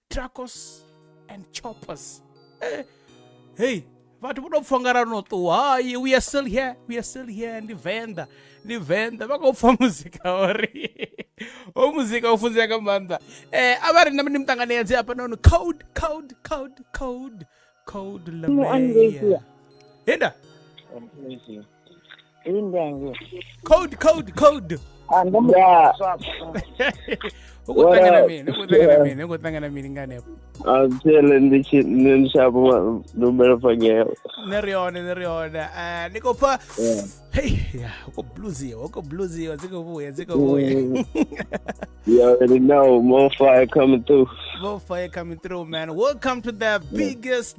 Dracos and choppers. Hey, but we don't forget not to. We are still here. We are still here. And the vendor. We go for music. Oh, music. Oh, music. Amanda. Abari na mnimtanga nezi hapa no code lamaya. Henda. Code. Yeah. Ukutangana mini ngane. I'm telling the shit in shop no matter forget. Neriona. Niko pa. Hey, yeah, uko bluesy, ziko boy. You already know, more fire coming through. More fire coming through, man. Welcome to the biggest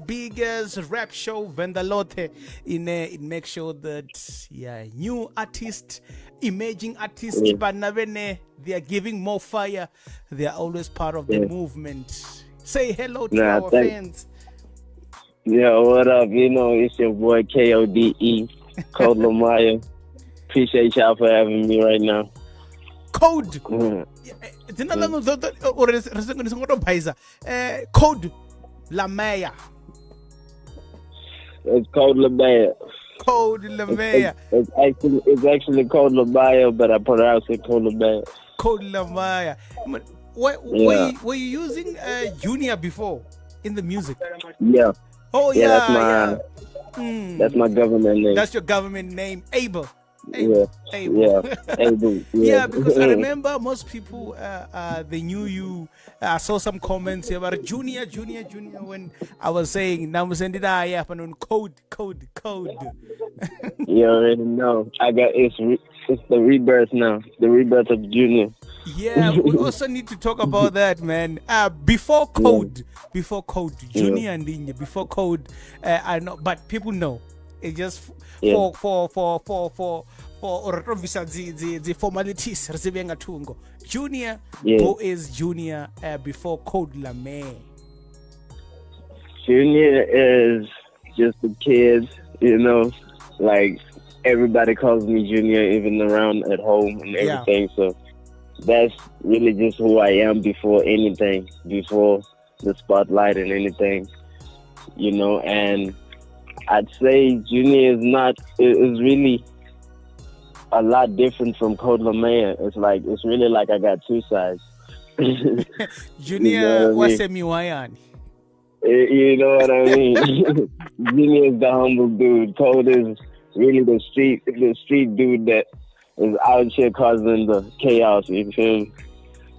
rap show, Vendalote. It makes sure that new artists, emerging artists, Banavene, they are giving more fire. They are always part of the movement. Say hello to our fans. Yeah, what up? You know, it's your boy Kode, Code Lamaya. Appreciate y'all for having me right now. Code. It's another Code Lamaya. It's Code Lamaya. Code Lamaya. It's actually Code Lamaya, but I pronounce it Code Lamaya. Code Lamaya. Were you using Junior before in the music? Yeah. Oh yeah. That's my government name. That's your government name, Abel. Yeah. Abel. Abel. Yeah, because I remember most people they knew you. I saw some comments about Junior when I was saying on code. You already know. It's the rebirth now. The rebirth of Junior. Yeah, we also need to talk about that, man. Before Code, Junior and India, before Code, I know, but people know. It's just for the formalities receiving a tungo. Junior, who is Junior before Code Lame? Junior is just a kid, you know, like everybody calls me Junior, even around at home and everything. So that's really just who I am before anything, before the spotlight and anything, you know. And I'd say Junior is really a lot different from Code Lamaya. It's really like I got two sides. Junior, what's a miwayan? You know what I mean? Junior is the humble dude. Code is really the street dude that is out here causing the chaos. You feel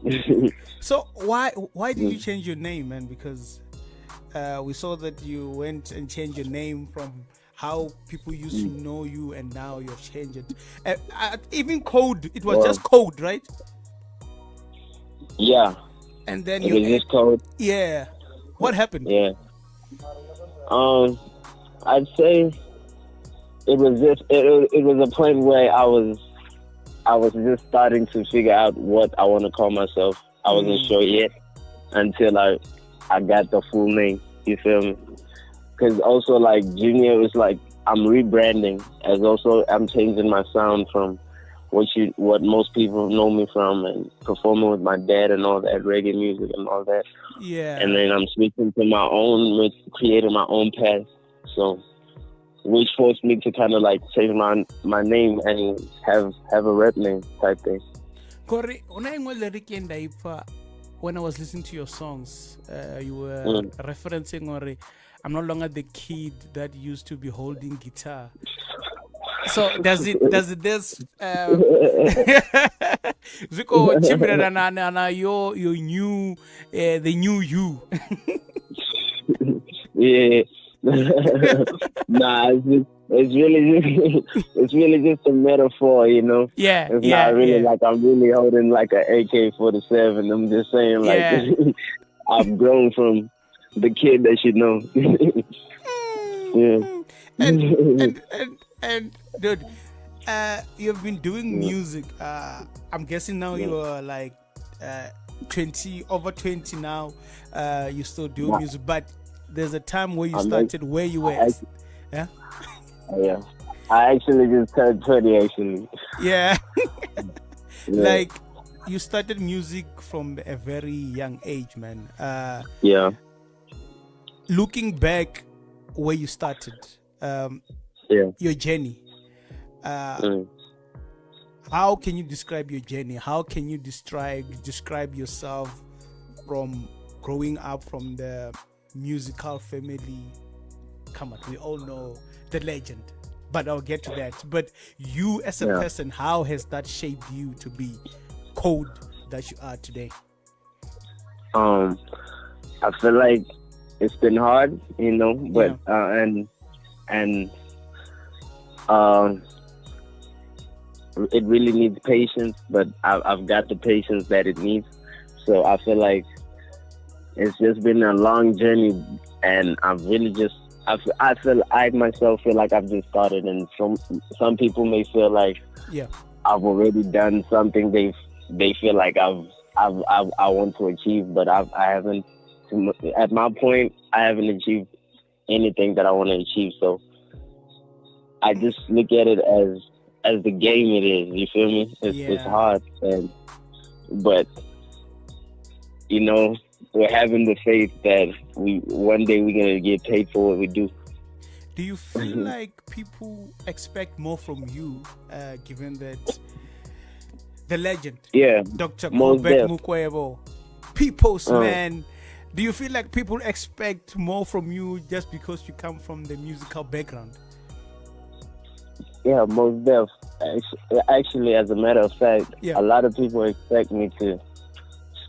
me? So why did you change your name, man? Because we saw that you went and changed your name from how people used to know you, and now you've changed it. Even Code, it was just Code, right? Yeah. And then it was just Code. Yeah. What happened? Yeah. I'd say it was a point where I was just starting to figure out what I want to call myself. I wasn't sure yet until I got the full name. You feel me? Because also like Junior was like I'm rebranding, as also I'm changing my sound from what most people know me from, and performing with my dad and all that reggae music and all that. Yeah. And then I'm switching to my own, creating my own path. So, which forced me to kind of like change my name and have a rap name type thing. Corey, when I was listening to your songs, you were referencing or I'm no longer the kid that used to be holding guitar. So does it Ziko Chimera your new the new you? Yeah. Nah, it's really just a metaphor, you know. Yeah. It's not really like I'm really holding like an AK-47. I'm just saying like I've grown from the kid that you know. Yeah. And dude, you've been doing music. I'm guessing now you are like 20 now. You still do music, but there's a time where you started where you were. Yeah. Yeah. I actually just turned 20 actually. Yeah. Like you started music from a very young age, man. Yeah. Looking back where you started, Yeah. your journey, how can you describe your journey? How can you describe yourself from growing up from the musical family? Come on, we all know the legend, but I'll get to that. But you as a person, how has that shaped you to be Kode that you are today? I feel like it's been hard, but and it really needs patience, but I've got the patience that it needs. So I feel like it's just been a long journey, and I've really just I myself feel like I've just started, and some people may feel like I've already done something they feel like I want to achieve, but I haven't. At my point, I haven't achieved anything that I want to achieve. So I just look at it as the game it is. You feel me? It's hard, but we're having the faith that one day we're gonna get paid for what we do. Do you feel like people expect more from you, given that the legend, Dr. Colbert Mukwevho, P.post, man? Do you feel like people expect more from you just because you come from the musical background? Yeah, most def. Actually, as a matter of fact, a lot of people expect me to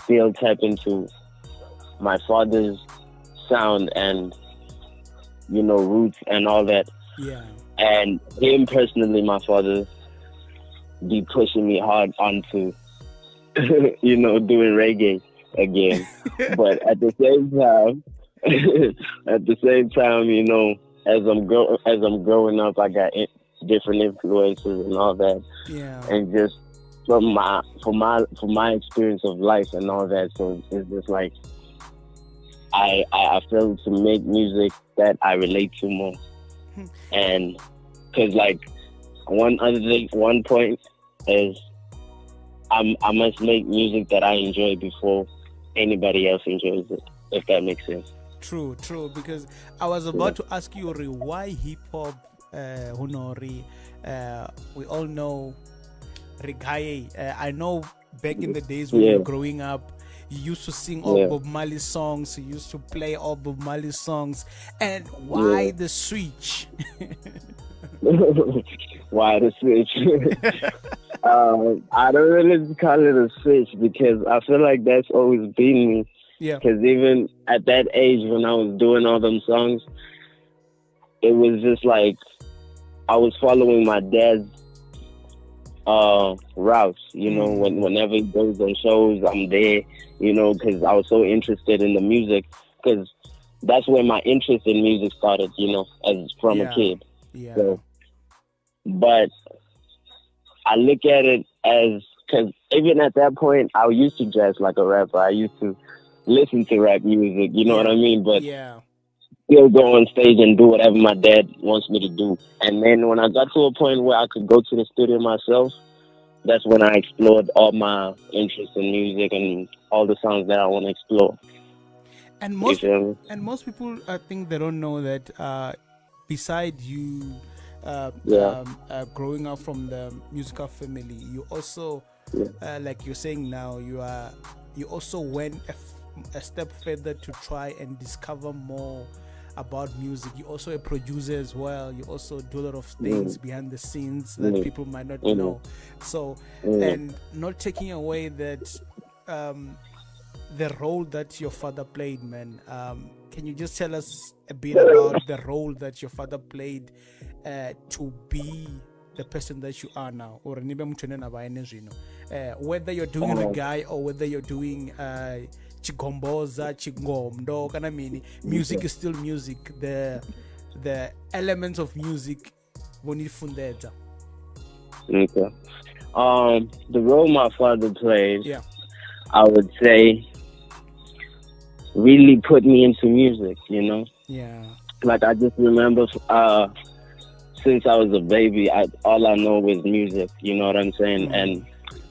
still tap into my father's sound and roots and all that. Yeah. And him personally, my father, be pushing me hard onto doing reggae again. But at the same time, as I'm growing up, I got different influences and all that. Yeah. And just from my experience of life and all that, so it's just like I feel to make music that I relate to more. And because like one point is I must make music that I enjoy before anybody else enjoys it, if that makes sense. True, because I was about to ask you, why hip hop, Honori, we all know reggae. I know back in the days when you were growing up, you used to sing all Bob Marley songs, you used to play all Bob Marley songs, and why the switch? Why the switch? I don't really call it a switch because I feel like that's always been me. Yeah. Because even at that age when I was doing all them songs, it was just like I was following my dad's routes. Whenever he goes on shows, I'm there. Because I was so interested in the music. Because that's where my interest in music started. As from a kid. Yeah. So, but I look at it as, because even at that point, I used to dress like a rapper. I used to listen to rap music, you know what I mean? But still go on stage and do whatever my dad wants me to do. And then when I got to a point where I could go to the studio myself, that's when I explored all my interest in music and all the songs that I want to explore. And most people, I think they don't know that beside you growing up from the musical family, you also, like you're saying now, you also went a step further to try and discover more about music. You're also a producer as well. You also do a lot of things behind the scenes that people might not know. So, and not taking away that the role that your father played, man. Can you just tell us a bit about the role that your father played to be the person that you are now? Or whether you're doing reggae or whether you're doing chigomboza, chingomdo, kind of meaning music is still music. The elements of music when you fundeta. Okay. The role my father played, I would say, really put me into music, Yeah. Like I just remember since I was a baby, all I know was music, you know what I'm saying? And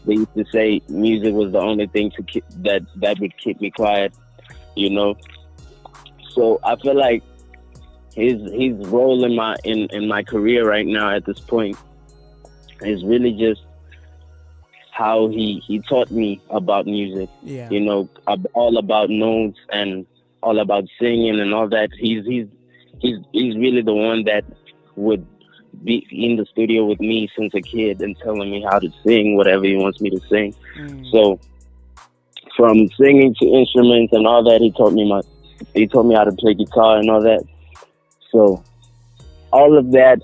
they used to say music was the only thing to keep that would keep me quiet, you know. So I feel like his role in my career right now at this point is really just how he taught me about music. Yeah. You know, all about notes and all about singing and all that. He's really the one that would be in the studio with me since a kid and telling me how to sing whatever he wants me to sing. So from singing to instruments and all that, he taught me how to play guitar and all that. So all of that,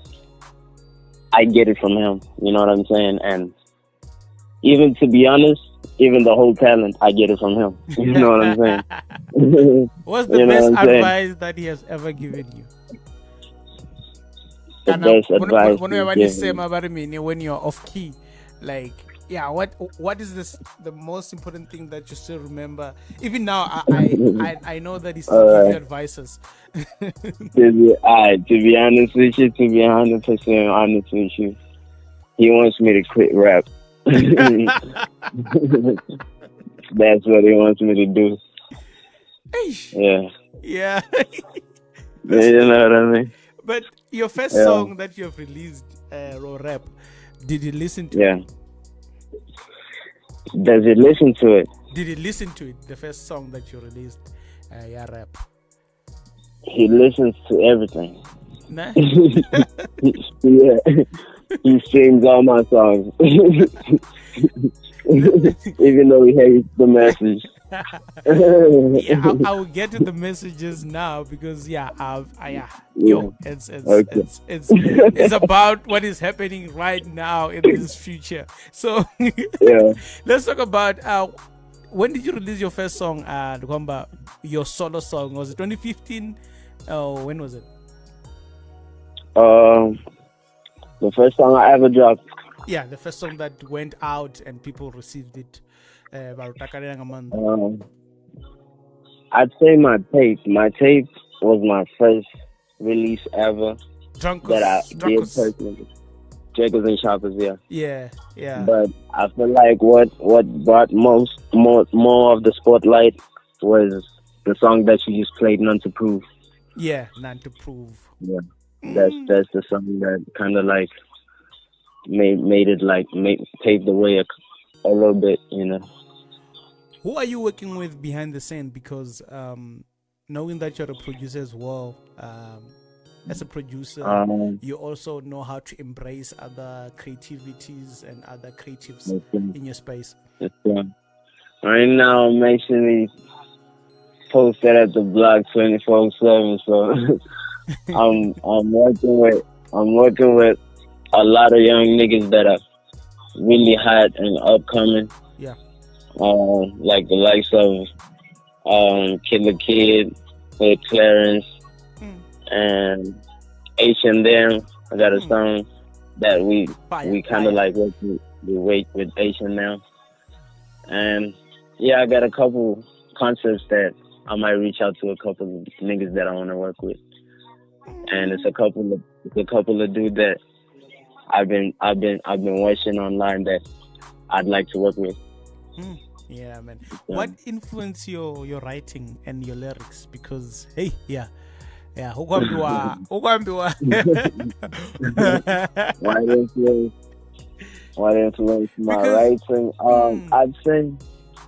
I get it from him. You know what I'm saying? And even, to be honest, even the whole talent, I get it from him. You know what I'm saying? What's the best advice that he has ever given you? The best advice when you're off key, like, yeah, what is this the most important thing that you still remember? Even now, I know that he still gives you advices. To be honest with you, to be 100% honest with you, he wants me to quit rap. That's what he wants me to do. Yeah. Yeah. You know what I mean? But your first song that you have released, raw rap, did you listen to it? Does it listen to it? Did he listen to it? The first song that you released, rap. He listens to everything. Nah? Yeah. He streams all my songs. Even though he hates the message. Yeah, I will get to the messages now because it's about what is happening right now in this future. So let's talk about when did you release your first song, your solo song? Was it 2015? When was it? The first song I ever dropped. Yeah, the first song that went out and people received it. I'd say my tape. My tape was my first release ever that I did personally. Jackals and Choppers, yeah. But I feel like what brought more of the spotlight was the song that you just played, "None to Prove." Yeah, "None to Prove." Yeah, that's the song that kind of like made it like paved the way a little bit, you know. Who are you working with behind the scene? Because knowing that you're a producer as well, as a producer, you also know how to embrace other creativities and other creatives in your space. Right now, I'm actually posted at the block 24/7, so I'm working with a lot of young niggas that are really hot and upcoming. Yeah. Like the likes of Killer Kid, Hood Clarence, and H&M. I got a song that we kind of like work with H&M. And yeah, I got a couple concepts that I might reach out to a couple of niggas that I want to work with. And it's a couple of dudes that I've been watching online that I'd like to work with. Yeah, man. What influenced your writing and your lyrics? Because ukwambiwa. What influenced my writing?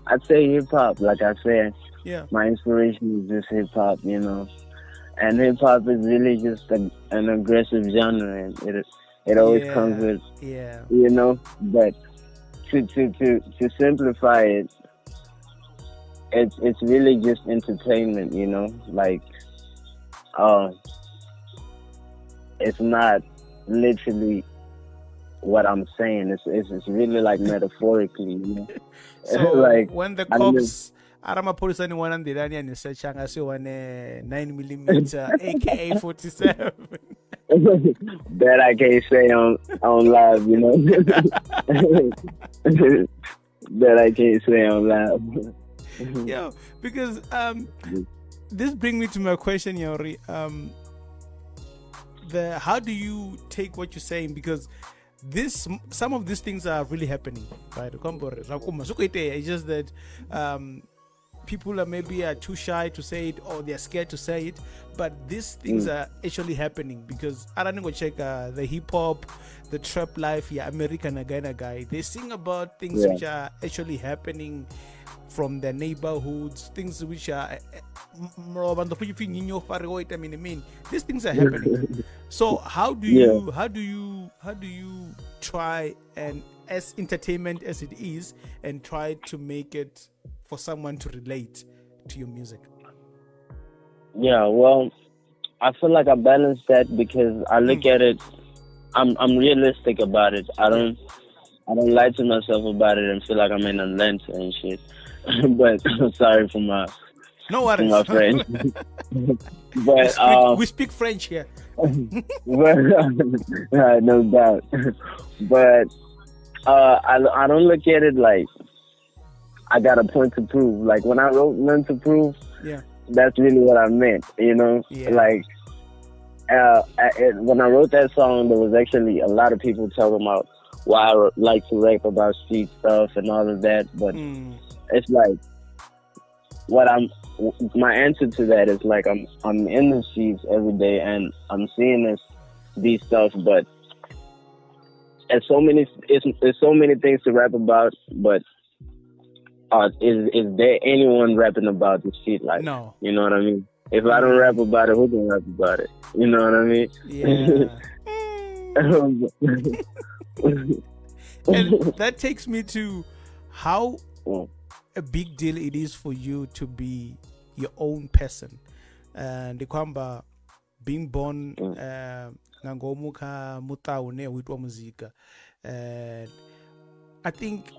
I'd say hip hop. Like I said, my inspiration is just hip hop, you know. And hip hop is really just an aggressive genre, and it always comes with, you know. But to simplify it, it's really just entertainment, you know. Like, it's not literally what I'm saying. It's really like metaphorically, you know. So like when the cops aramapolisa ni wana ndirani and searching as you 9mm AK-47. That I can't say on live, you know. That I can't say on live. Yeah, because this brings me to my question, Yori. How do you take what you're saying? Because some of these things are really happening, right? It's just that people are maybe too shy to say it, or they're scared to say it, but these things are actually happening, because I don't go check the hip hop, the trap life, American guy, they sing about things which are actually happening from their neighborhoods, things which are these things are happening. So how do you try, and as entertainment as it is, and try to make it for someone to relate to your music? Yeah, well, I feel like I balance that because I look at it. I'm realistic about it. I don't lie to myself about it and feel like I'm in Atlanta and shit. But I'm sorry for my French. But we speak French here. But, no doubt. But I don't look at it like I got a point to prove. Like when I wrote "None to Prove," that's really what I meant. You know, like when I wrote that song, there was actually a lot of people talking about why I like to rap about street stuff and all of that. But it's like my answer to that is like I'm in the streets every day and I'm seeing these stuff, but it's so many things to rap about, but is there anyone rapping about the street life? No. You know what I mean? If I don't rap about it, who can rap about it? You know what I mean? Yeah. And that takes me to how a big deal it is for you to be your own person. And the kwamba being born ngomuka mutaune uitwa muzika. And I think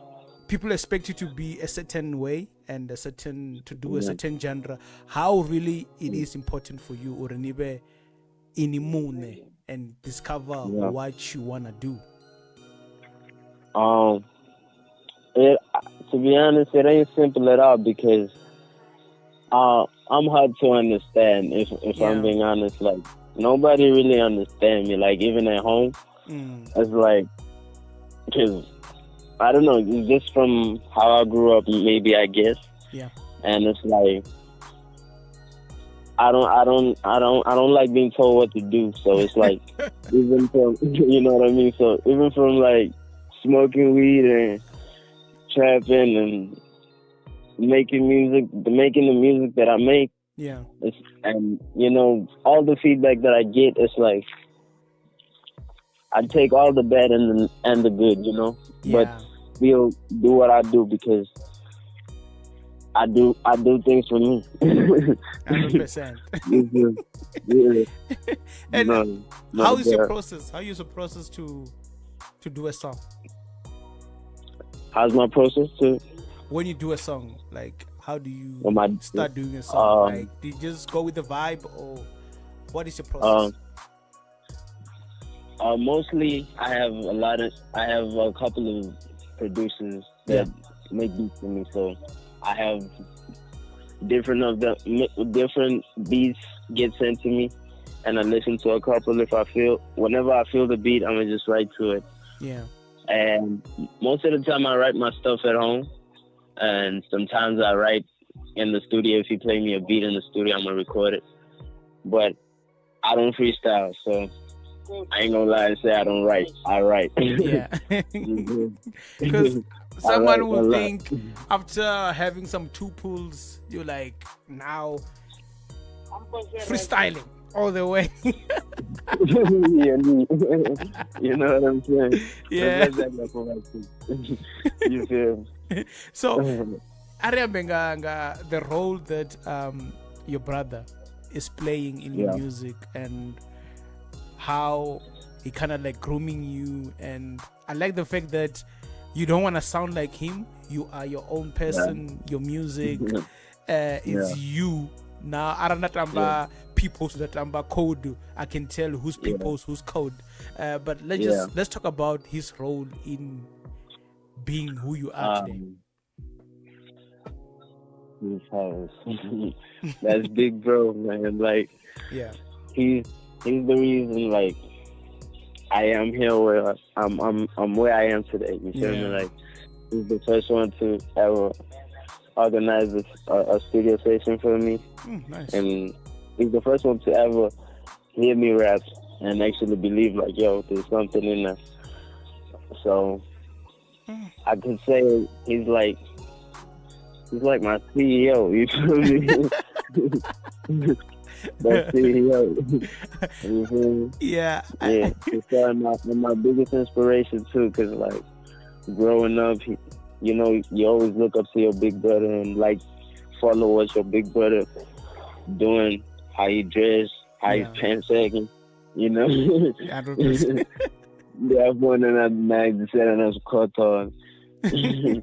people expect you to be a certain way and to do a certain genre. How really it is important for you, or nibe inimune, and discover what you wanna do. To be honest, it ain't simple at all because I'm hard to understand. If I'm being honest, like nobody really understands me. Like even at home, it's like because I don't know, it's just from how I grew up, maybe I guess. Yeah. And it's like I don't like being told what to do. So it's like even from you know what I mean. So even from like smoking weed and trapping and making the music that I make. Yeah. And you know all the feedback that I get, it's like I take all the bad and the good, you know. Yeah. But still do what I do because I do things for me. 100%. And how is your process? How is your process to do a song? How's my process to? When you do a song, like how do you start doing a song? Like do you just go with the vibe, or what is your process? Mostly, I have a couple of producers that make beats for me. So I have different beats get sent to me, and I listen to a couple. Whenever I feel the beat, I'm gonna just write to it. Yeah. And most of the time, I write my stuff at home, and sometimes I write in the studio. If you play me a beat in the studio, I'm gonna record it. But I don't freestyle, so I ain't gonna lie and say I don't write. I write. Yeah. Because someone will think after having some 2 pulls, you're like now freestyling all the way. You know what I'm saying? Yeah. You feel? So, the role that your brother is playing in your music, and how he kind of like grooming you, and I like the fact that you don't want to sound like him. You are your own person. Your music is you. Now I don't know P.post that Code. I can tell who's P.post, who's Code. But let's talk about his role in being who you are today. That's big bro, man. Like he's the reason, like I am here where I'm where I am today. You feel me? Like, he's the first one to ever organize a studio session for me, Nice. and he's the first one to ever hear me rap and actually believe like, yo, there's something in there. So I could say he's like my CEO. You feel me? That CEO. You feel me? Yeah. Yeah. So my biggest inspiration too, because like growing up, you know, you always look up to your big brother and like follow what your big brother doing, how he dress, how he's pants sagging, you know. 100%. Yeah, one and that night they said I was caught on. I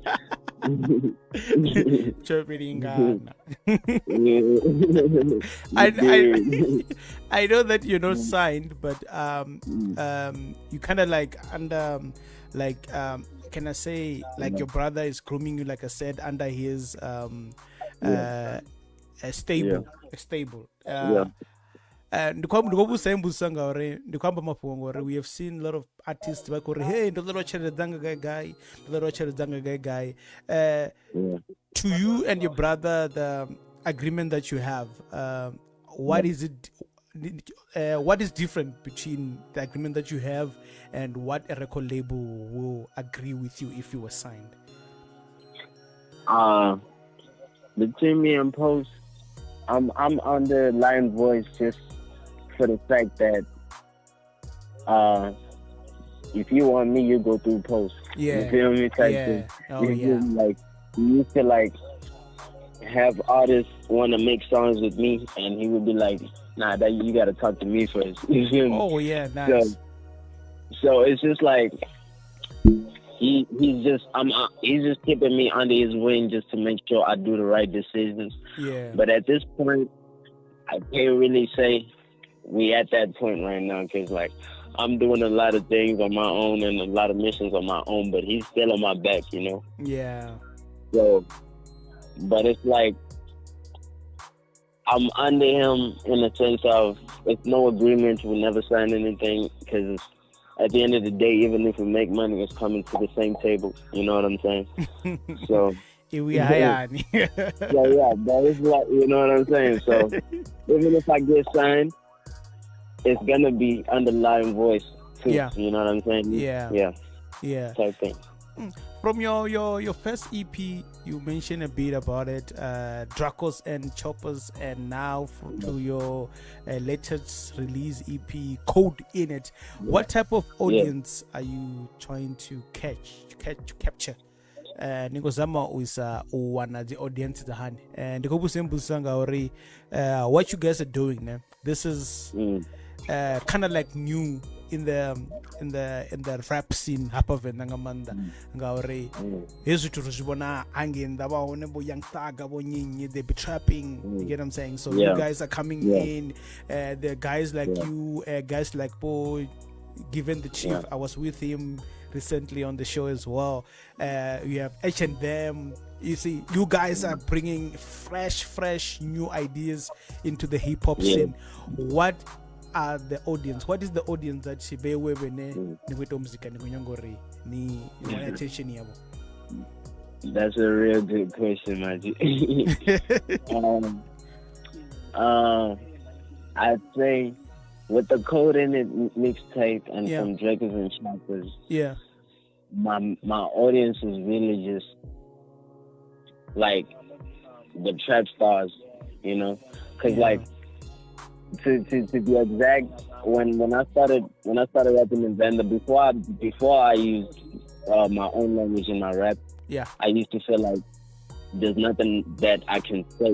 know that you're not signed, but you kind of like under can I say like your brother is grooming you, like I said, under his a stable. We have seen a lot of artists like, hey, to you and your brother, the agreement that you have, what is it? What is different between the agreement that you have and what a record label will agree with you if you were signed? Between me and Post, I'm under Lion Voice just for the fact that if you want me, you go through Post. You feel me? Thing. Like, you used to like have artists want to make songs with me, and he would be like, nah, that you got to talk to me first. You feel me? Oh yeah, nice. So it's just like he's just keeping me under his wing just to make sure I do the right decisions. Yeah. But at this point, I can't really say we at that point right now, because like I'm doing a lot of things on my own and a lot of missions on my own, but he's still on my back, you know. Yeah. So, but it's like I'm under him in the sense of it's no agreement. We'll never sign anything, because at the end of the day, even if we make money, it's coming to the same table. You know what I'm saying? So, yeah, that is like, you know what I'm saying? So, even if I get signed, it's gonna be underlying voice too. Yeah. You know what I'm saying? Yeah. Type thing. From your first EP, you mentioned a bit about it, Dracos and Choppers, and now to your latest release EP, Code in it. What type of audience are you trying to capture? Ningozama uisa uwana the audience the hand, and what you guys are doing, man. This is kind of like new in the rap scene hapa venangamanda ngauri hezu turuzibona angenda baone bo young thug bo nyinyi, they be trapping, you get what I'm saying? So you guys are coming in, the guys like you, guys like Bo, Given the Chief, I was with him recently on the show as well. We have H&M. You see, you guys are bringing fresh new ideas into the hip hop scene. What are the audience? What is the audience that she be wewe ni weto muzika ni kunyongori ni attention yabo? That's a real good question, Maji. I'd say with the Code in it mixtape and some Drakers and Choppers, my audience is really just like the trap stars, you know, because like to be exact, when I started rapping in Venda, before I used my own language in my rap, I used to feel like there's nothing that I can say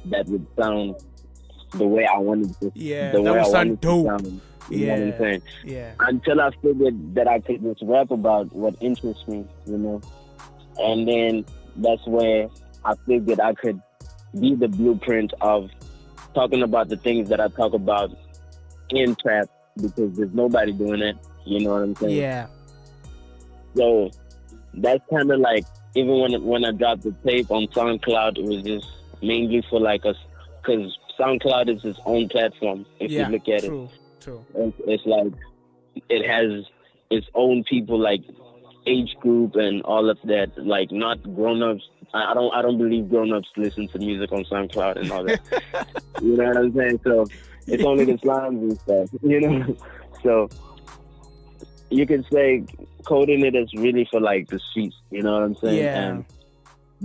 that would sound the way I wanted to. Yeah, that would sound dope. You know what I'm saying? Yeah. Until I figured that I could just rap about what interests me, you know, and then that's where I figured I could be the blueprint of talking about the things that I talk about in trap, because there's nobody doing it. You know what I'm saying? Yeah. So that's kind of like, even when I dropped the tape on SoundCloud, it was just mainly for like us, because SoundCloud is its own platform. If you look at true. It's like it has its own people, like age group and all of that. Like not grown ups. I don't believe grown ups listen to music on SoundCloud and all that. You know what I'm saying? So it's only the slums and stuff. You know, so you can say coding it is really for like the streets. You know what I'm saying? Yeah. And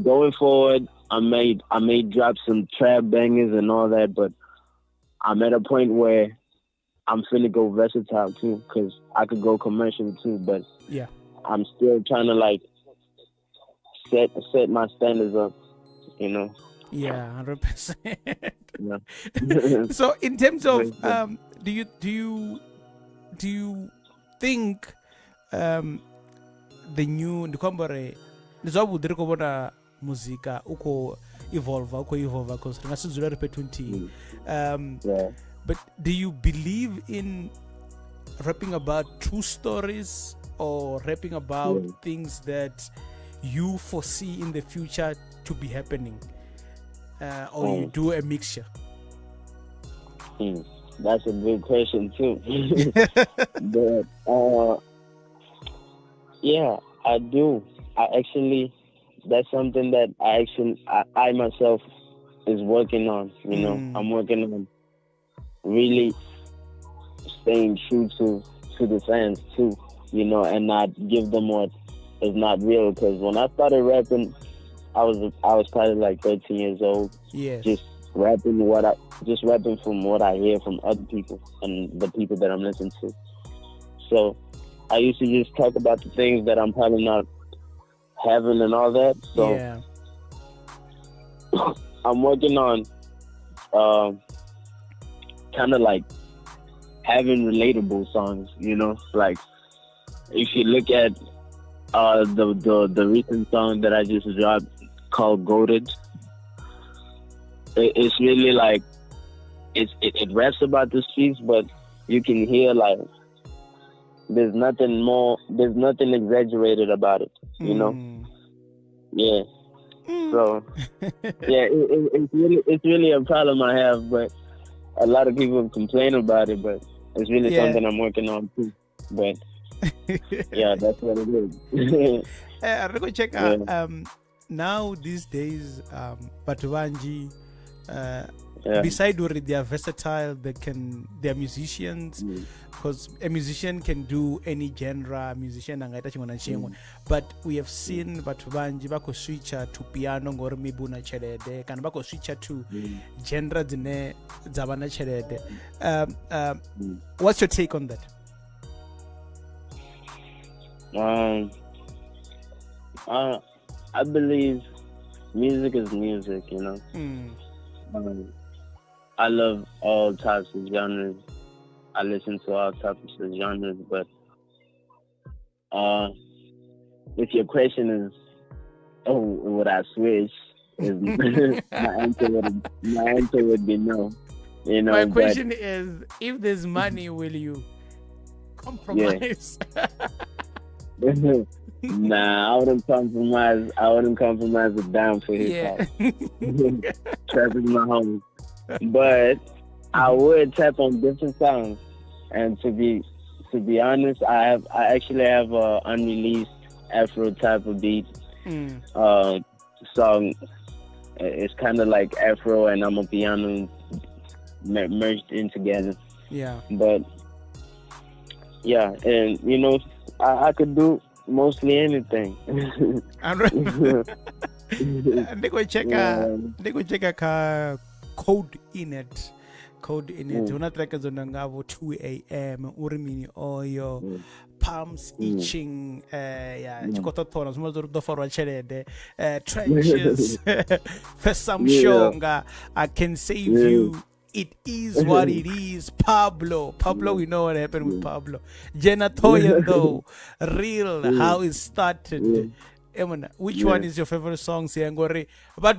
going forward, I may drop some trap bangers and all that, but I'm at a point where I'm finna go versatile too, because I could go commercial too, but yeah, I'm still trying to like set my standards up, you know. Yeah, 100%. Yeah. So in terms of do you think the new ndikombare ndizvabudiri kuvona muzika uko evolve because ringasizura ripe 20 Yeah. but do you believe in rapping about true stories or rapping about things that you foresee in the future to be happening, or you do a mixture? That's a good question too. But yeah, I do. That's something that I myself is working on. You know, I'm working on really staying true to the fans too. You know, and not give them what is not real. Because when I started rapping, I was probably like 13 years old. Yes. Just rapping from what I hear from other people and the people that I'm listening to. So I used to just talk about the things that I'm probably not having and all that. So yeah. I'm working on kind of like having relatable songs, you know, like if you look at the recent song that I just dropped called Kode, it's really like it raps about the streets, but you can hear like there's nothing exaggerated about it, you know. Yeah. So yeah, it's really a problem I have, but a lot of people complain about it, but it's really something I'm working on too. But yeah, that's what it is. I'm gonna check out now these days Batuvanji beside already they are versatile, they're musicians, because a musician can do any genre, musician angaita chimwe na chimwe, but we have seen Batu vanji bako switcha to piano ngori maybe na chelede kana bako switcha to genre dzine dzava na chelede. What's your take on that? I believe music is music, you know. I love all types of genres. I listen to all types of genres, but if your question is, oh, would I switch? My answer would be no. You know, my question is, if there's money, will you compromise? Yeah. Nah, I wouldn't compromise. A dime for hip hop. Trap is my home. But I would tap on different songs. And to be honest, I actually have a unreleased Afro type of beat song. It's kind of like Afro and I'm a piano merged in together. Yeah. But yeah, and you know, I could do mostly anything. Ndiko cheka ka Code in it. Una track zona ngavo 2 a.m. urimini oyo palms itching chikototola zimazori dofarwa chelede trenches for some shonga I can save you. It is what it is. Pablo, we know what happened with Pablo. Jenna Toya though, real how it started. Which one is your favorite song? But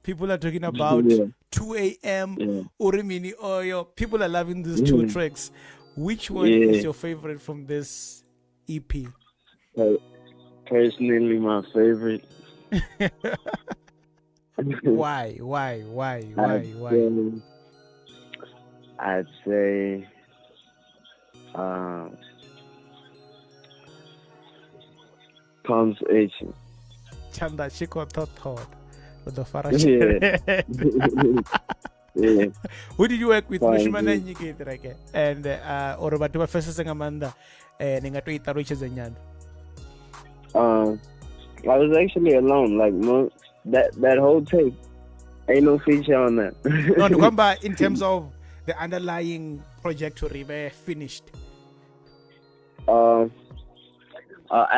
people are talking about 2 a.m. Urimini Oyo. People are loving these two tracks. Which one is your favorite from this EP? Personally, my favorite. Why? I'd say Palms itching. Chanda Chico Thought with the Farah. Yeah. Who did you work with? Palms Mushmana itching. Nyike and or about the first Amanda Ningato Itaruches and I was actually alone. Like that whole tape, ain't no feature on that. No, Nukwamba, in terms of the underlying project to Ribe finished. I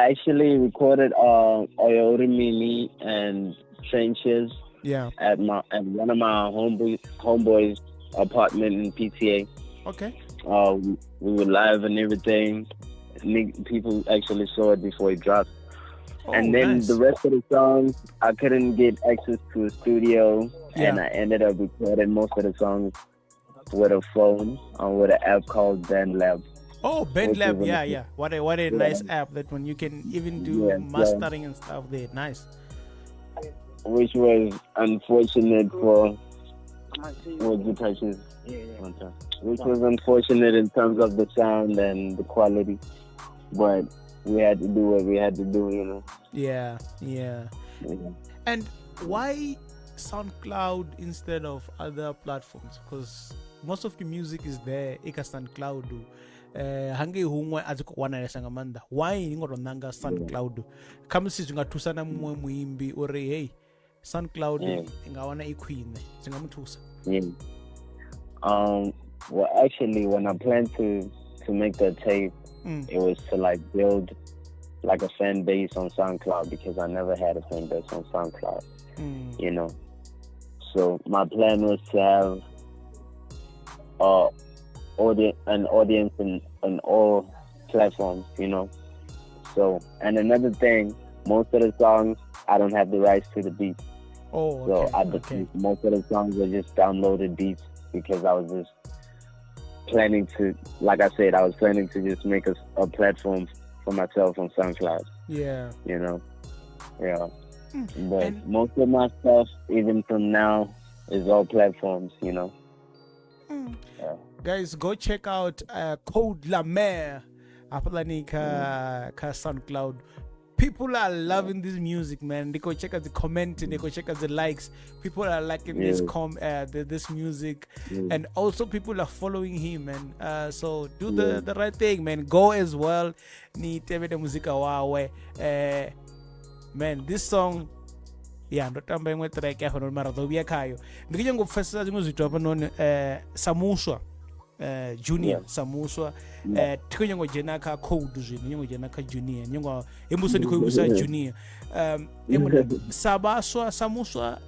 actually recorded Oyori Mimi and Trenches at one of my homeboys' apartment in PTA. Okay. We were live and everything. People actually saw it before it dropped. And then the rest of the songs, I couldn't get access to a studio, and I ended up recording most of the songs with a phone with an app called BandLab. Oh, BandLab, yeah. What a nice app that when you can even do mastering and stuff there. Nice. Which was unfortunate for which was unfortunate in terms of the sound and the quality, but we had to do what we had to do, you know. Yeah. And why SoundCloud instead of other platforms? Because most of the music is there. Ika SoundCloud. Hange humwe azikuwana yasangamanda. Why ningoronanga SoundCloud? Kama sisi ngatusana mwe muimbi ore hey SoundCloud ingawana ikwine. Singamtusa. Well, actually, when I planned to make that tape, it was to like build like a fan base on SoundCloud because I never had a fan base on SoundCloud, you know. So my plan was to have an audience in all platforms, you know. So, and another thing, most of the songs I don't have the rights to the beats. Oh, okay. So most of the songs are just downloaded beats because I was just planning to, like I said, I was planning to just make a platform for myself on SoundCloud. Yeah. You know? Yeah. But most of my stuff, even from now, is all platforms, you know? Yeah. Guys, go check out Code La Mer. Apalani ka SoundCloud. People are loving this music, man. They go check out the comment, they go check out the likes. People are liking this music, and also people are following him, man. So do the right thing, man. Go as well. Ni tebe de muzika wawe. Man, this song, ndotamba imwe track yaho no mara dobia kayo. Ndikije ngofesa zimwe zitwa pano Samuswa. Junior Samuswa tikonyango jena ka Code zvino nyango jena ka Junior nyango embuso ndikoyusa Junior emuna sabaswa Samuswa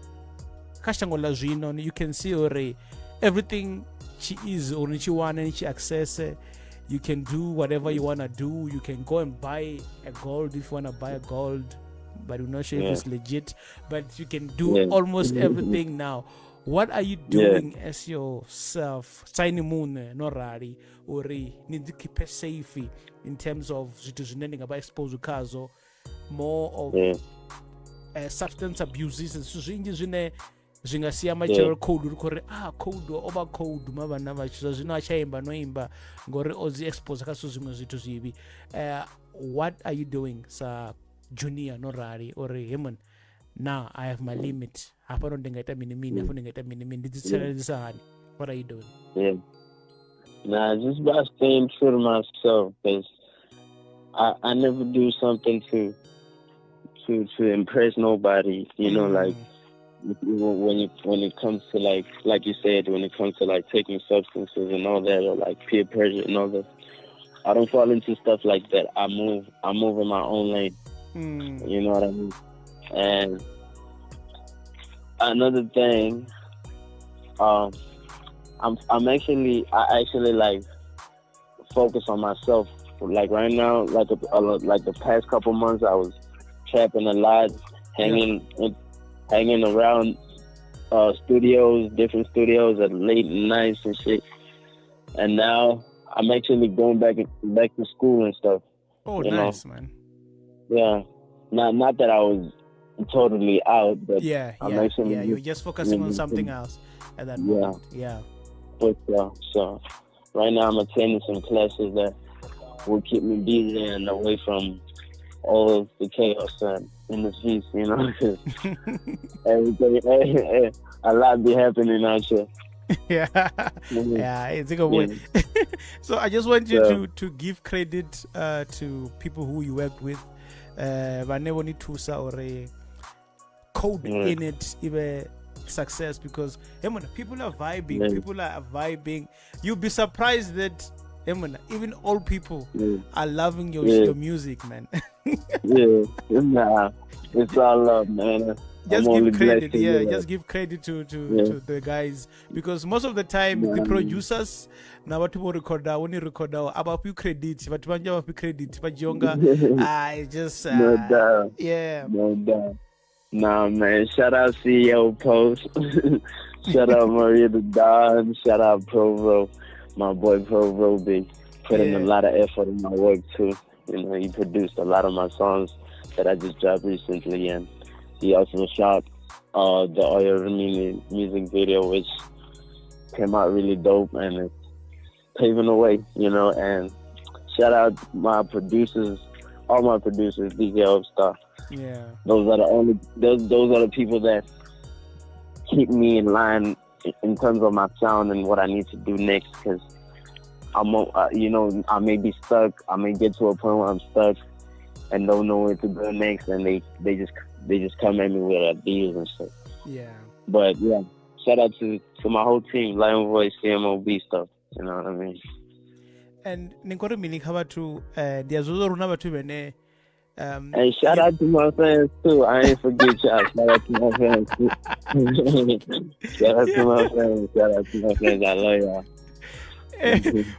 kashango la zvino you can see ore everything she is or she want and she access you can do whatever you want to do. You can go and buy a gold if you want to buy a gold, but we're not sure if it's legit, but you can do almost everything now. What are you doing as yourself? Tiny moon, no rari, or need to keep it safe in terms of situating about exposure kazo, more of substance abuses and so zingasia mature code code over code mabana bachizo zino achaimba no imba ngori ozi expose kaso zimwe zitu zibi. What are you doing sa Junior no rari or him? Now I have my limit. What are you doing? Just by staying true to myself, because I never do something to impress nobody. You know, like when it comes to like you said, when it comes to like taking substances and all that, or like peer pressure and all that, I don't fall into stuff like that. I move in my own lane. You know what I mean? And another thing, I actually like focus on myself. Like right now, like the past couple months, I was trapping a lot, hanging around different studios at late nights and shit. And now I'm actually going back to school and stuff. Oh, nice, man. Yeah, not that I was totally out, but you're just focusing on something else at that moment. Yeah. But so right now I'm attending some classes that will keep me busy and away from all of the chaos in the streets, you know. Everything, a lot be happening out here. Yeah, yeah, it's a good way. So I just want you to give credit to people who you worked with. Whenever need to or a code in it, even success, because people are vibing. People are vibing. You'll be surprised that even old people are loving your music, man. Nah, it's all love, man. Just give credit, just give credit to the guys, because most of the time the producers na watu wo recorder when you record about you credit but banja about credit but jonga I just no doubt. Nah, man, shout out CEO Post. Shout out Maria the Don, shout out Provo, my boy Provo be putting a lot of effort in my work too. You know, he produced a lot of my songs that I just dropped recently, and he also shot the Oyo music video, which came out really dope, and it's paving the way, you know. And shout out my producers, all my producers, DJ Upstar. Yeah, those are the people that keep me in line in terms of my sound and what I need to do next. Because I may be stuck. I may get to a point where I'm stuck and don't know where to go next, and they just come at me with ideas and stuff. Yeah. But yeah, shout out to my whole team, Lion Voice, CMOB stuff. You know what I mean? And Ninkoro Minikaba to Diazozo Runaba to Bene. And shout out to my fans too. I ain't forget y'all. Shout out to my fans too. Shout out to my fans. Shout out to my fans. I love y'all.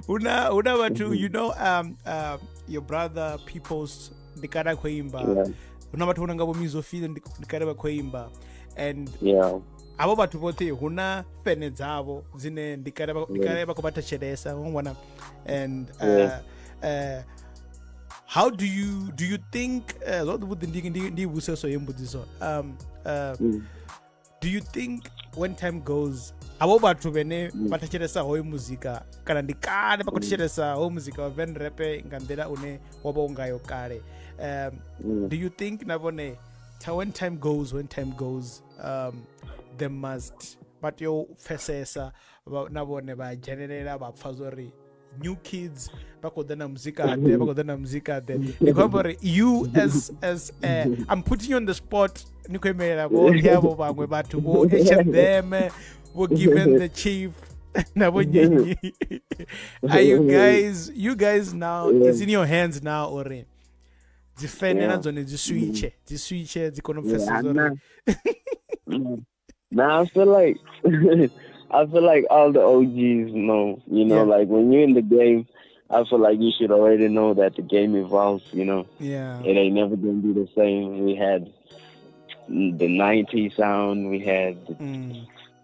Una you know your brother P.post Dikara Kweimba. Una batu unanga bomizo feel Dikara Kweimba. And abo batu bote huna fene zabo zine Dikara Bakobata Chedesa wana. And how do you think do you think when time goes abo batu bene batachiresa hoy muzika kana ndikane bakoticheresa hoy muzika ven repe ngandela une wabonga yo kare do you think nabone when time goes they must but yo fesesa nabone ba generate ba fazori new kids bakodana muzika de you as I'm putting you on the spot nikwemera bo yabo bangwe batu bo them were given the chief are you guys now it's in your hands now or defend zone the switch zikono fesezore. Now I feel like all the OGs know, like when you're in the game, I feel like you should already know that the game evolves, Yeah. It ain't never going to be the same. We had the 90s sound, we had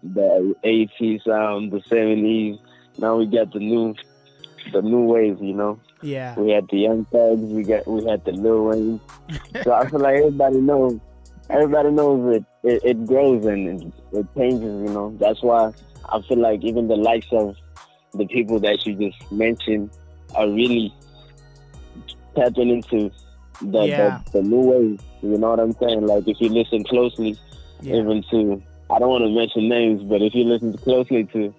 the 80s sound, the 70s. Now we got the new wave, Yeah. We had the Young Thugs, we had the Lil Wayne. So I feel like everybody knows it grows and it changes, That's why I feel like even the likes of the people that you just mentioned are really tapping into the new wave. You know what I'm saying? Like if you listen closely, even to, I don't want to mention names, but if you listen closely to,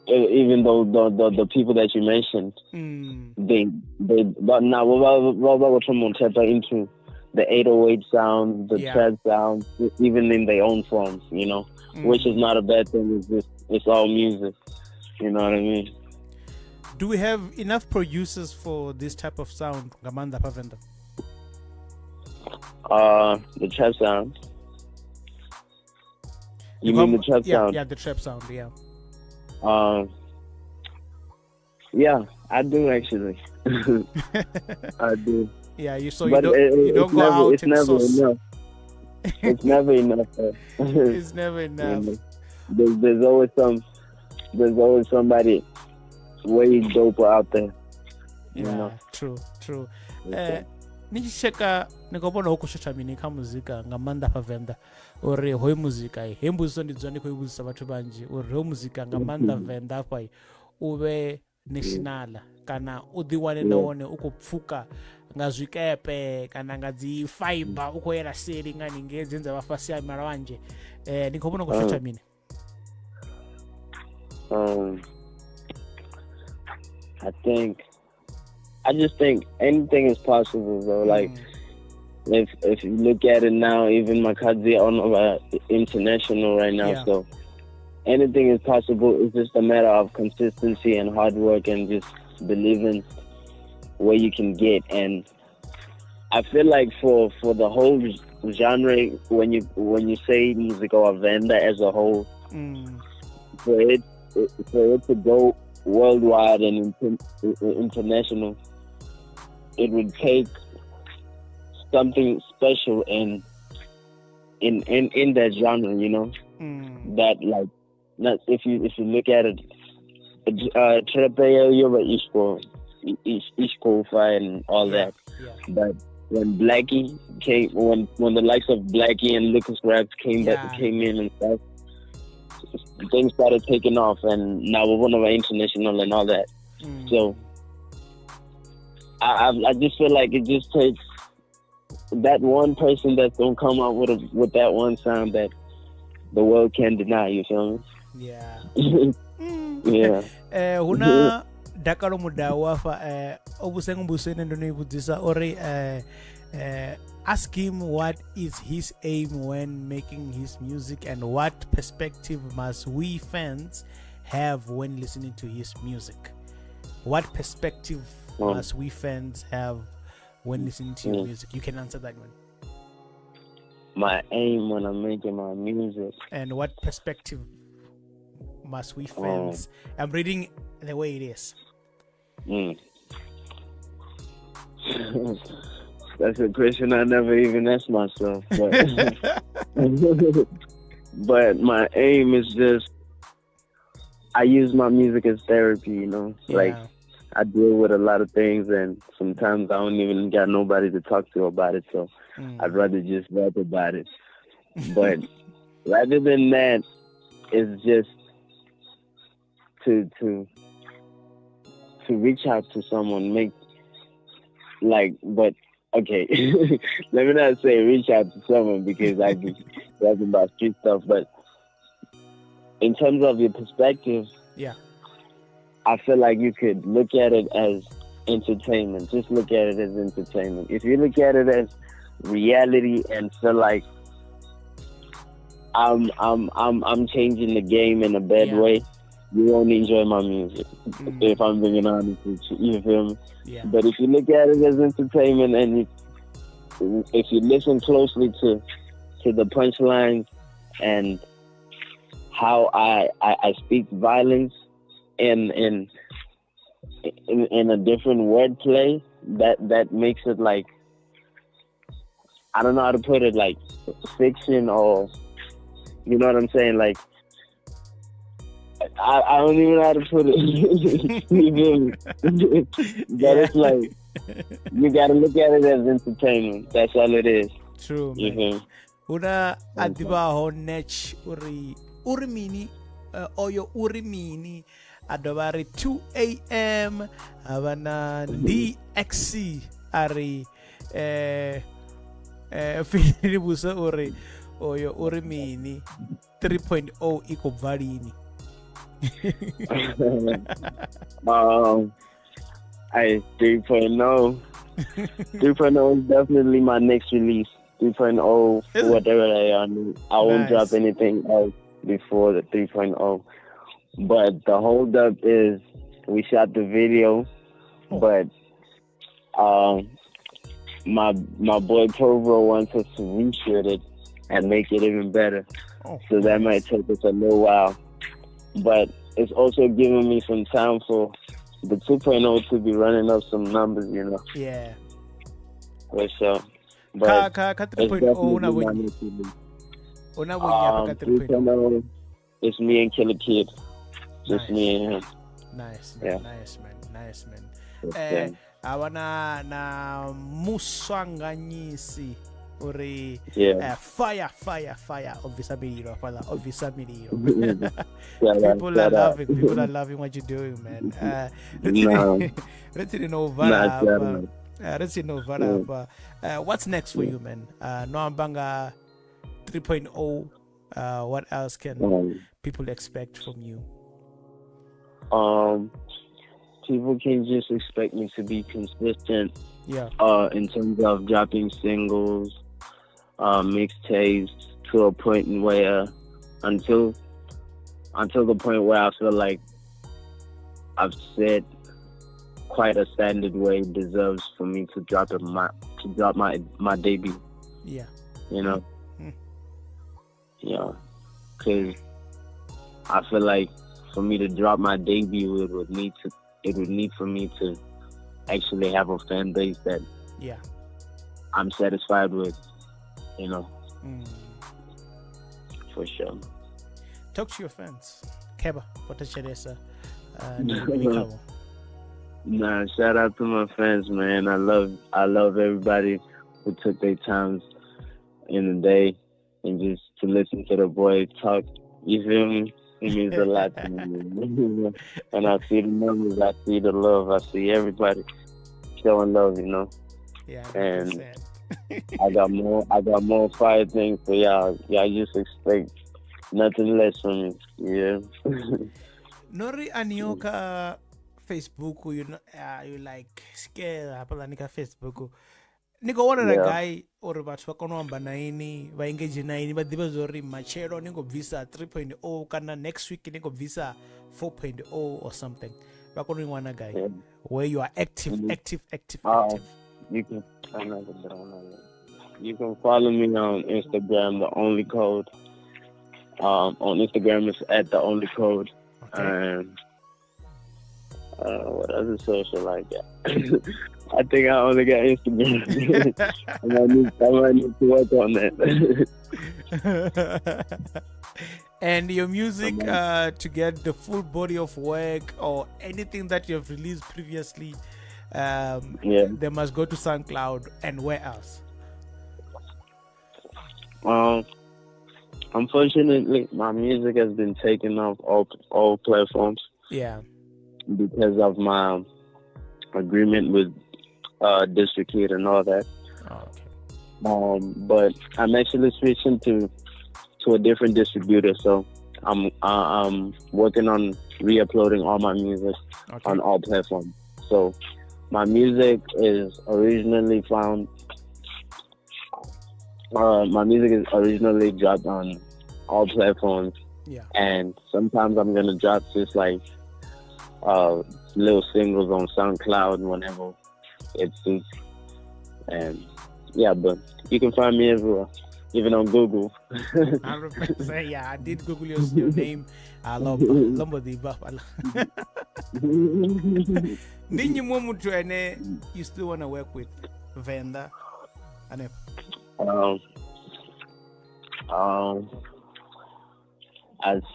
even though the people that you mentioned, but now we're trying to tap into the 808 sound, the trap sound, even in their own forms, which is not a bad thing. It's all music. You know what I mean? Do we have enough producers for this type of sound, Gamanda Pavenda? The trap sound. You mean the trap sound? Yeah, the trap sound, yeah. Yeah, I do actually. I do. Yeah, you don't go out. It's never enough. It's never enough. It's never enough. There's always somebody way doper out there. Yeah, true. Nicheka nikobona hukushosha minika muzika ngamanda pavenda ore hoy muzika hembuzo ndizo ndiko ibuzisa bathu banji ore hoy muzika ngamanda venda pai uve national kana u ḓi wane na wone u khou pfhuka nga zwikepe kana nga dzi fiber u khou yela seli nga ningei dzine dza vha fhasi ha malwanzhe ni khou vhona khou shotha mini? I just think anything is possible, though. Like, if you look at it now, even Makazi on international right now, so anything is possible. It's just a matter of consistency and hard work and just believing where you can get. And I feel like for the whole genre, when you say music or vendor as a whole, for it to go worldwide and international, it would take something special in that genre, you know. That, like, not if you look at it, Ishko and all that. But when Blackie came, when the likes of Blackie and Lucas Raps came in and stuff, things started taking off, and now we're one of our international and all that. So I just feel like it just takes that one person that's gonna come out with that one sound that the world can't deny. You feel me? Yeah. Yeah. Huna dakalo mudawa obusengubusene ndo nibudzisa ori ask him what is his aim when making his music and what perspective must we fans have when listening to his music. What perspective must we fans have when listening to your music? You can answer that one. My aim when I'm making my music. And what perspective must we fans... I'm reading the way it is. That's a question I never even asked myself. But my aim is just, I use my music as therapy, you know? Like, I deal with a lot of things, and sometimes I don't even got nobody to talk to about it, so I'd rather just rap about it. But rather than that, it's just to reach out to someone, okay, let me not say reach out to someone because I just talking about street stuff, but in terms of your perspective, I feel like you could look at it as entertainment. Just look at it as entertainment. If you look at it as reality and feel like I'm changing the game in a bad way, you won't enjoy my music. If I'm being honest with you feel me? Yeah. But if you look at it as entertainment and if you listen closely to the punchlines and how I speak violence in a different wordplay, that makes it like, I don't know how to put it, like fiction, or you know what I'm saying? Like, I don't even know how to put it. You feel me? But it's like, you gotta look at it as entertainment. That's all it is. True, you man. Feel me? Una adiba ho nech uri mini oyo uri mini adobari 2 a.m. Avana DXC ari fili busa uri oyo uri mini 3.0 iko valini. I 3.0 3.0 is definitely my next release. 3.0, whatever they are, I won't drop anything else before the 3.0. But the hold up is we shot the video, but my boy Provo wants us to reshoot it and make it even better. So that might take us a little while. But it's also giving me some time for the 2.0 to be running up some numbers, you know. Yeah. For sure. But ka 3.0 una ka 3.0. It's me and Killer Kid. Just me and him. Nice, man. Nice, man. Awana na musanganyisi Uri Yeah. fire obviously miliro. Shout out. People are loving what you're doing, man. No, Let's know not shout Varapa. out. Let's know Yeah. Varapa. What's next for Yeah. you, man? Noambanga 3.0. What else can Um, people expect from you? People can just expect me to be consistent. Yeah. In terms of dropping singles, mixtapes to a point where until the point where I feel like I've set quite a standard where it deserves for me to drop my debut. Yeah. You know. Mm. Yeah. Because I feel like for me to drop my debut, it would need for me to actually have a fan base that I'm satisfied with, you know. For sure. Talk to your fans. Keba, potachelesa. Nah, shout out to my fans, man. I love everybody who took their times in the day and just to listen to the boy talk. You feel me? It means a lot to me. And I see the numbers, I see the love, I see everybody showing love, you know. Yeah. And I got more fire things for y'all. Y'all just expect nothing less from me. Yeah. Nori anioka Facebook, you like scared apalanika Facebook. Niko one of the guy or about Wakonomba naini, va engage naini, but there was already machero niko visa 3.0 kana next week niko visa 4.0 or something. Wakono one guy where you are active. You can follow me on Instagram, The Only Code. On Instagram it's at The Only Code. Okay. And what other social I got? I think I only got Instagram. I might need to work on that. And your music, to get the full body of work or anything that you have released previously, they must go to SoundCloud. And where else? Unfortunately, my music has been taken off all platforms. Yeah. Because of my agreement with District Kid and all that. Oh, okay. But I'm actually switching to a different distributor, so I'm working on re-uploading all my music on all platforms. So my music is originally found. My music is originally dropped on all platforms. Yeah. And sometimes I'm gonna drop just like little singles on SoundCloud whenever it suits. And but you can find me everywhere, even on Google. 100%. Yeah, I did Google your name. Lombo di Bafala. Ninyi mutu ene you still want to work with Venda? I'd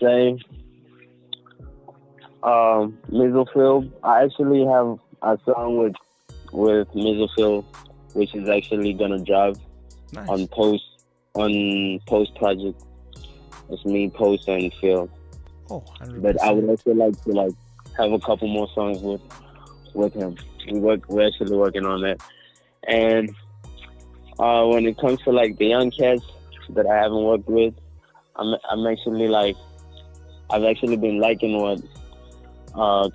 say Mizzlefield. I actually have a song with Mizzlefield, which is actually gonna drop on Post project. It's me, Post, and Phil. Oh, 100%. But I would also like to have a couple more songs with him. We're actually working on that. And when it comes to the young cats that I haven't worked with, I'm actually I've actually been liking what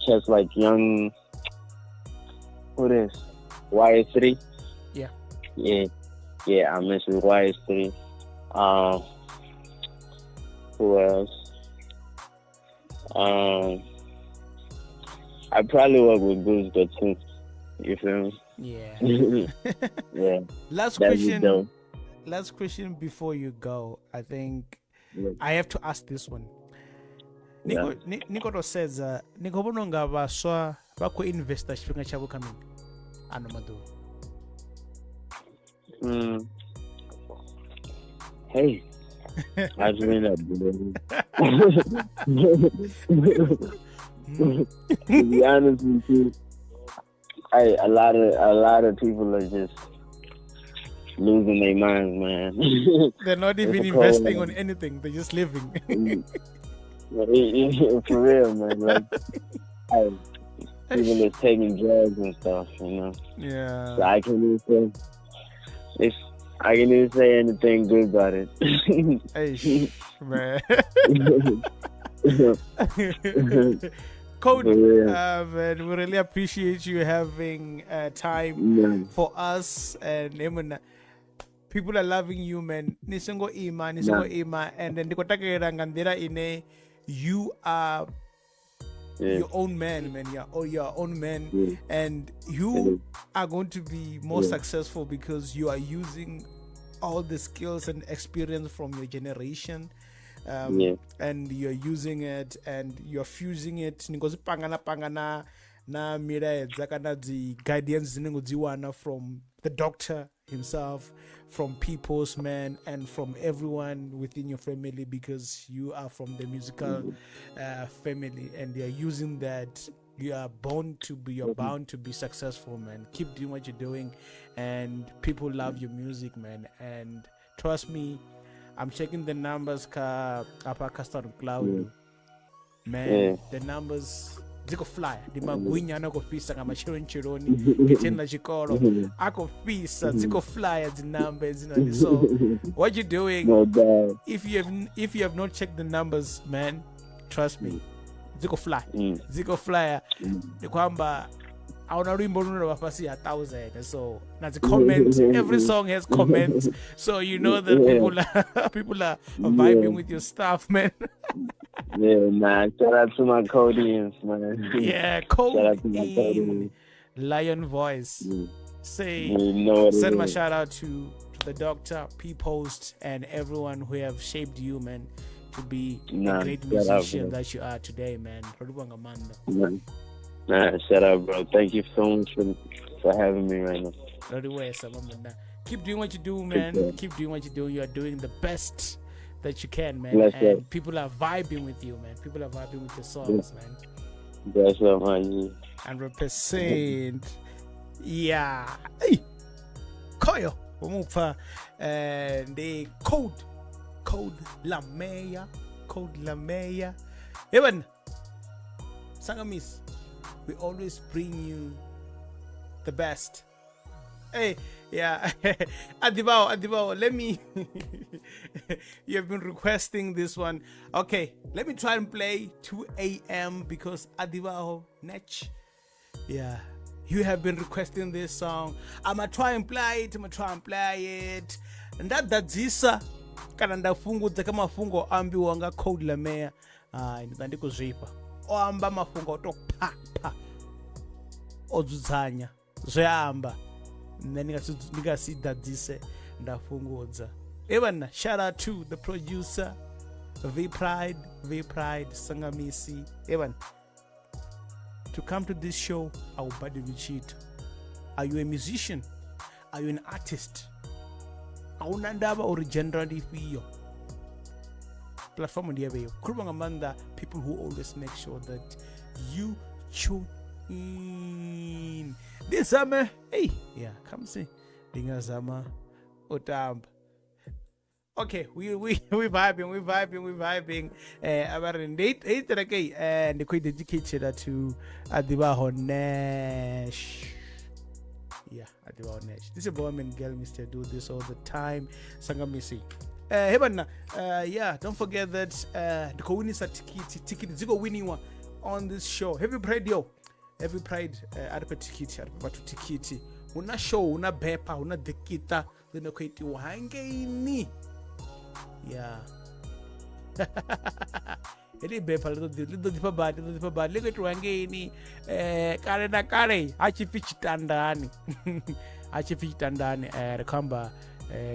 cats like young, who is YS3? Yeah, I mentioned YS3. Who else? I probably work with Bruce, but since you feel me? Yeah. Yeah. Last question before you go. I think I have to ask this one. Niko says niko bononga baswa bako investor chipinga chabo coming anomado. Hey, I mean that. To be honest with you, a lot of people are just losing their minds, man. They're not even investing on anything. They're just living. For real, man. Like, people is taking drugs and stuff, you know. Yeah. So I can't even say anything good about it. Hey, man. Code, man, we really appreciate you having time for us, and people are loving you, man. Nisengo ima, and then you are your own man, man. You're your own man, and you are going to be more successful because you are using all the skills and experience from your generation. And you're using it and you're fusing it pangana na mira the guidance from the doctor himself, from P.post, man, and from everyone within your family, because you are from the musical family, and you're using that. You're bound to be successful, man. Keep doing what you're doing, and people love your music, man. And trust me, I'm checking the numbers apa custom cloud, man. The numbers ziko fly. The magwinya ako pisa kama chironi kitenda chikoro ako pisa ziko fly the numbers, you know. So what you're doing, if you have not checked the numbers, man, trust me, ziko fly ni kwamba auna wimbo wapasi 1,000. So now the comment, every song has comments, so you know that people are vibing with your stuff, man. Yeah, man. Shout out to my Codians, man. Yeah, Code Lion Voice. Send my shout out to the doctor, P.post, and everyone who have shaped you, man, to be a great musician that you are today, man. Shout out, bro. Thank you so much for having me right now. Keep doing what you do, man. Keep doing what you do. You are doing the best that you can, man. People are vibing with you, man. People are vibing with your songs, man. That's what man. 100%. Yeah. Hey, Koyo. And the Code Lameya. Even Sangamis, we always bring you the best. Hey, yeah. Adibao, let me. You have been requesting this one. Okay, let me try and play 2 a.m. because Adibao Nech. Yeah, you have been requesting this song. I'ma try and play it. And that's Zisa. Kananda fungo kama fungo ambi wanga Code Lameya. Ndiko zvipa. Oamba mafungo to pa. Odzuzanya. Zveamba. Ndikasidzadzise ndafungudza. Even shout out to the producer V-Pride Sangamisi. Even to come to this show, I will body with. Are you a musician? Are you an artist? Aunandaba or generally feel platform ndiyabeyo. Kurbangamanda, people who always make sure that you tune in. This summer, hey, yeah, come see. Dingazama Otamba. Okay, we vibing. About an 8 okay, and the quite dedicated to Adibaho Nash. Yeah, Adibaho Nash. This is a boy and girl, Mr. Do this all the time. Sangamisi. Yeah, don't forget that the Kowinisa ticket is winning one on this show. Every Pride aripa tikiti una show una bepa una dekita lino kweti wangeni. Yeah. Eli bepa lito dipa bad lego tu wangeni kare na kare achifichitandani kamba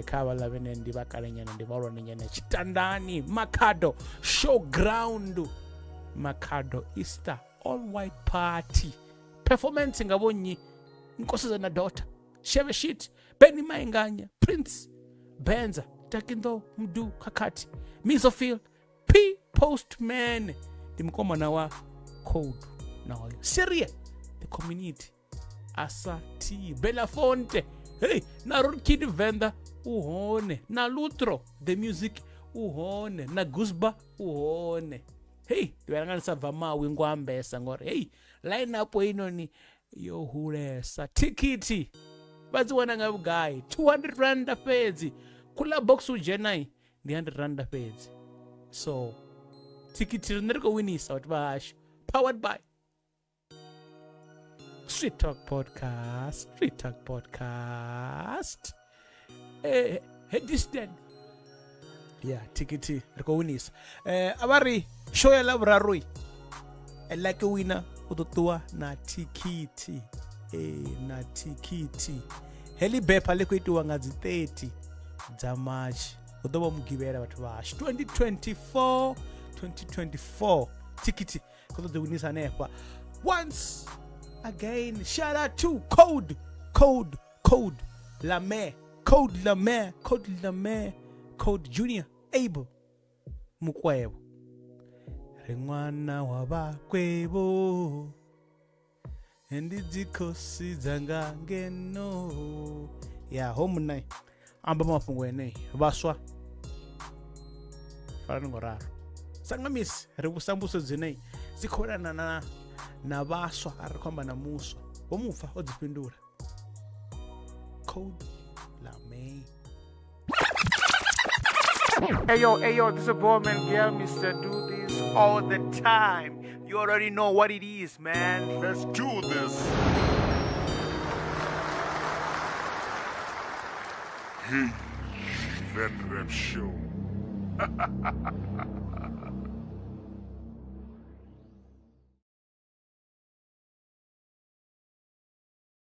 kavala vene ndiba kare nyana ndivaro nyana chitandani Makado showground Makado Easter all white party performance ngabonyi Nkosazana na daughter Sheve Shit Benny Mainganya Prince Benza Takindo Mdu Kakati Misofil P.post, man Dimkoma nawa Code nawa Syria the community Asa T Belafonte Hey, na Kid Venda uhone, na Lutro the music uhone, na Gusba uhone. Hey, tivanganisa vamawi ngwambesa ngori hey, line up inoni yohulesa tikiti vadziwana nga vugai 200 rand fedzi kula box ujenai ndi 100 rand fedzi. So tikiti rineri kowinisa kuti vahasho powered by Street Talk Podcast. Distant. Yeah, tikiti rikowinisa. Avari show ya lavurarui like winner utotua na tikiti. Na tikiti. Heli bepa lekuitiwa nga 30 za March. Udoba mugivera watu vasho 2024 tikiti kutotu winisa nepa. Once again, shout out to Code Junior Abel Mukwevho rimwana wavakwevho endidzikosi dzanga ngeno ya home nai amba mafungo enei vaswa faraningoraro sangamisi rivusambuso dzinei dzikhorana na vaswa ari kwamba na muswa womufa odzipindura Code Lame. Hey yo, this is a boy man girl, Mr. Do this all the time. You already know what it is, man. Let's do this. Hey, that rap show.